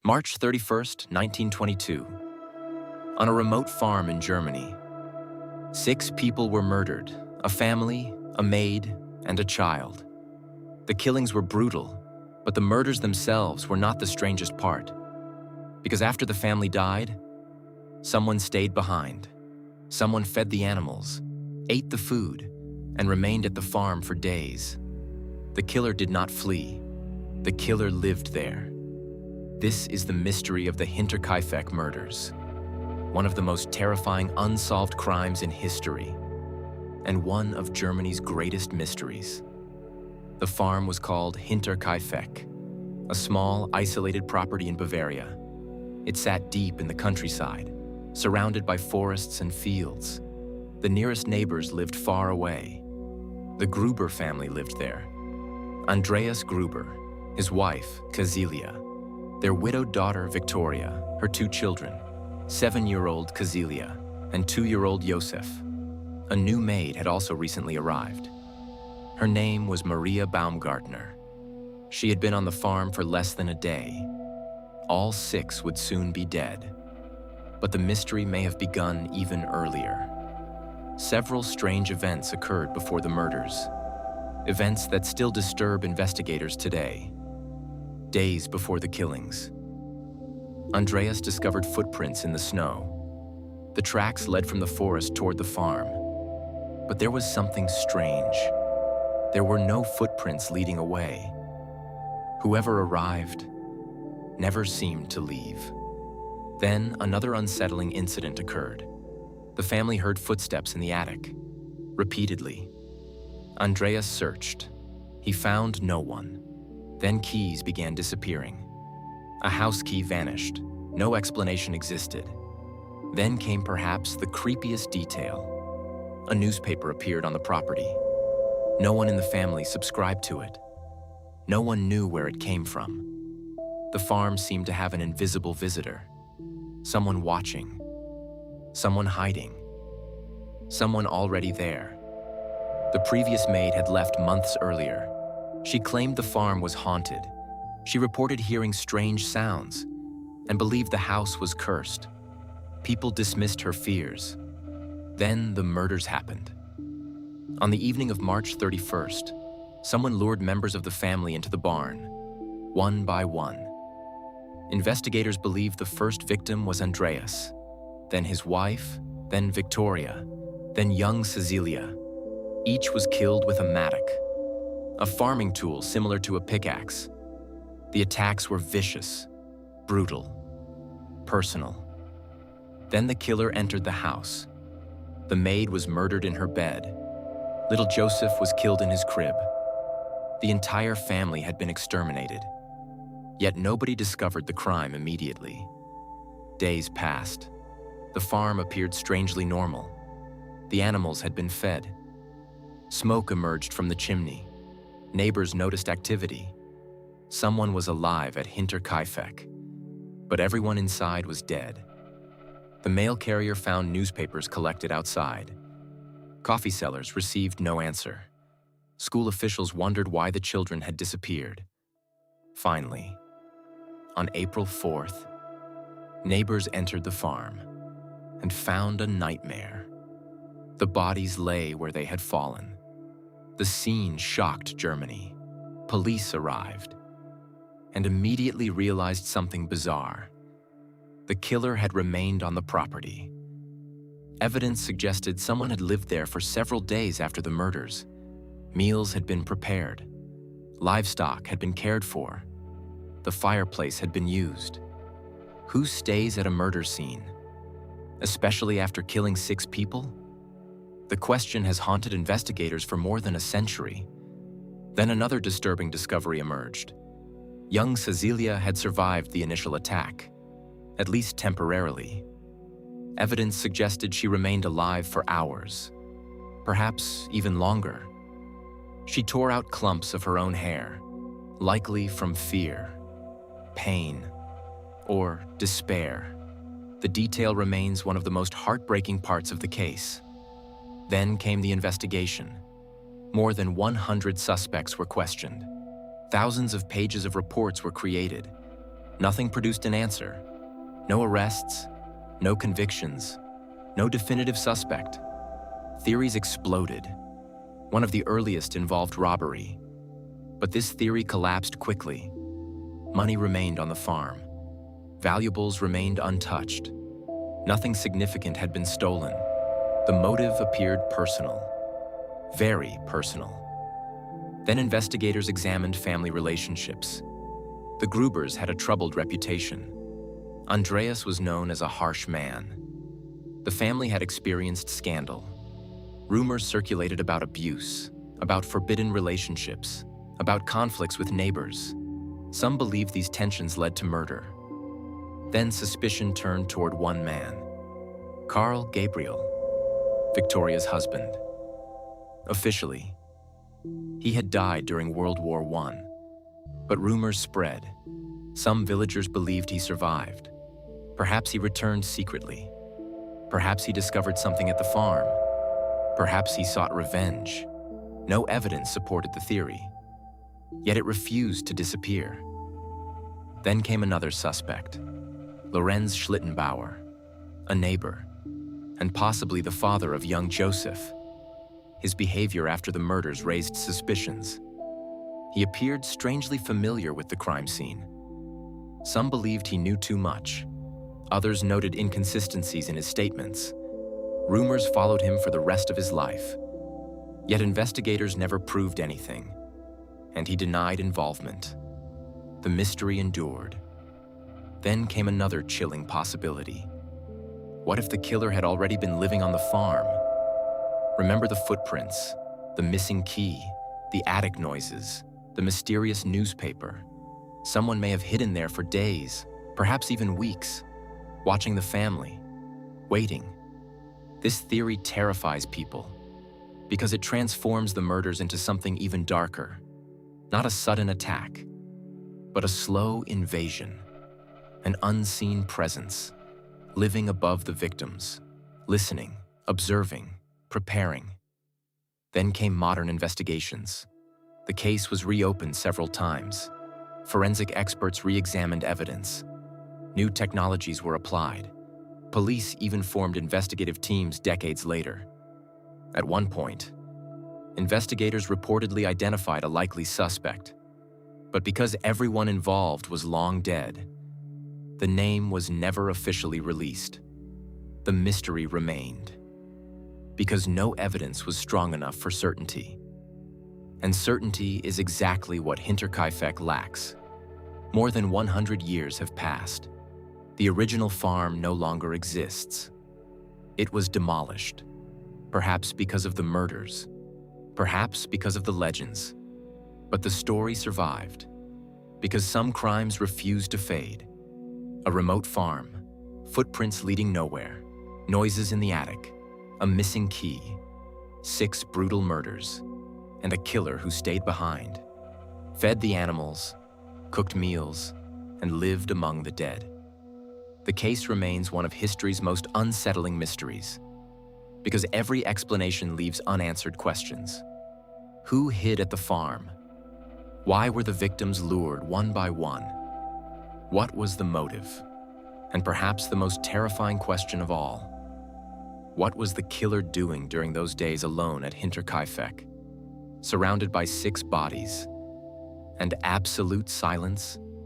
March 31st, 1922. On a remote farm in Germany, 6 people were murdered, a family, a maid, and a child. The killings were brutal, but the murders themselves were not the strangest part. Because after the family died, someone stayed behind. Someone fed the animals, ate the food, and remained at the farm for days. The killer did not flee. The killer lived there. This is the mystery of the Hinterkaifeck murders, one of the most terrifying unsolved crimes in history, and one of Germany's greatest mysteries. The farm was called Hinterkaifeck, a small, isolated property in Bavaria. It sat deep in the countryside, surrounded by forests and fields. The nearest neighbors lived far away. The Gruber family lived there. Andreas Gruber, his wife, Cäzilia, their widowed daughter, Victoria, her 2 children, 7-year-old Cäzilia and 2-year-old Josef. A new maid had also recently arrived. Her name was Maria Baumgartner. She had been on the farm for less than a day. All 6 would soon be dead. But the mystery may have begun even earlier. Several strange events occurred before the murders, events that still disturb investigators today. Days before the killings, Andreas discovered footprints in the snow. The tracks led from the forest toward the farm. But there was something strange. There were no footprints leading away. Whoever arrived never seemed to leave. Then another unsettling incident occurred. The family heard footsteps in the attic, repeatedly. Andreas searched. He found no one. Then keys began disappearing. A house key vanished. No explanation existed. Then came perhaps the creepiest detail. A newspaper appeared on the property. No one in the family subscribed to it. No one knew where it came from. The farm seemed to have an invisible visitor. Someone watching. Someone hiding. Someone already there. The previous maid had left months earlier. She claimed the farm was haunted. She reported hearing strange sounds and believed the house was cursed. People dismissed her fears. Then the murders happened. On the evening of March 31st, someone lured members of the family into the barn, one by one. Investigators believe the first victim was Andreas, then his wife, then Victoria, then young Cäzilia. Each was killed with a mattock, a farming tool similar to a pickaxe. The attacks were vicious, brutal, personal. Then the killer entered the house. The maid was murdered in her bed. Little Joseph was killed in his crib. The entire family had been exterminated. Yet nobody discovered the crime immediately. Days passed. The farm appeared strangely normal. The animals had been fed. Smoke emerged from the chimney. Neighbors noticed activity. Someone was alive at Hinterkaifeck, but everyone inside was dead. The mail carrier found newspapers collected outside. Coffee sellers received no answer. School officials wondered why the children had disappeared. Finally, on April 4th, neighbors entered the farm and found a nightmare. The bodies lay where they had fallen. The scene shocked Germany. Police arrived and immediately realized something bizarre. The killer had remained on the property. Evidence suggested someone had lived there for several days after the murders. Meals had been prepared. Livestock had been cared for. The fireplace had been used. Who stays at a murder scene, especially after killing 6 people? The question has haunted investigators for more than a century. Then another disturbing discovery emerged. Young Cäzilia had survived the initial attack, at least temporarily. Evidence suggested she remained alive for hours, perhaps even longer. She tore out clumps of her own hair, likely from fear, pain, or despair. The detail remains one of the most heartbreaking parts of the case. Then came the investigation. More than 100 suspects were questioned. Thousands of pages of reports were created. Nothing produced an answer. No arrests, no convictions, no definitive suspect. Theories exploded. One of the earliest involved robbery. But this theory collapsed quickly. Money remained on the farm. Valuables remained untouched. Nothing significant had been stolen. The motive appeared personal. Very personal. Then investigators examined family relationships. The Grubers had a troubled reputation. Andreas was known as a harsh man. The family had experienced scandal. Rumors circulated about abuse, about forbidden relationships, about conflicts with neighbors. Some believed these tensions led to murder. Then suspicion turned toward one man, Karl Gabriel, Victoria's husband. Officially, he had died during World War I, but rumors spread. Some villagers believed he survived. Perhaps he returned secretly. Perhaps he discovered something at the farm. Perhaps he sought revenge. No evidence supported the theory, yet it refused to disappear. Then came another suspect, Lorenz Schlittenbauer, a neighbor, and possibly the father of young Joseph. His behavior after the murders raised suspicions. He appeared strangely familiar with the crime scene. Some believed he knew too much. Others noted inconsistencies in his statements. Rumors followed him for the rest of his life. Yet investigators never proved anything, and he denied involvement. The mystery endured. Then came another chilling possibility. What if the killer had already been living on the farm? Remember the footprints, the missing key, the attic noises, the mysterious newspaper. Someone may have hidden there for days, perhaps even weeks, watching the family, waiting. This theory terrifies people because it transforms the murders into something even darker. Not a sudden attack, but a slow invasion, an unseen presence, living above the victims, listening, observing, preparing. Then came modern investigations. The case was reopened several times. Forensic experts re-examined evidence. New technologies were applied. Police even formed investigative teams decades later. At one point, investigators reportedly identified a likely suspect. But because everyone involved was long dead, the name was never officially released. The mystery remained, because no evidence was strong enough for certainty. And certainty is exactly what Hinterkaifeck lacks. More than 100 years have passed. The original farm no longer exists. It was demolished, perhaps because of the murders, perhaps because of the legends. But the story survived, because some crimes refused to fade. A remote farm, footprints leading nowhere, noises in the attic, a missing key, 6 brutal murders, and a killer who stayed behind, fed the animals, cooked meals, and lived among the dead. The case remains one of history's most unsettling mysteries, because every explanation leaves unanswered questions. Who hid at the farm? Why were the victims lured one by one? What was the motive? And perhaps the most terrifying question of all, what was the killer doing during those days alone at Hinterkaifeck, surrounded by 6 bodies and absolute silence?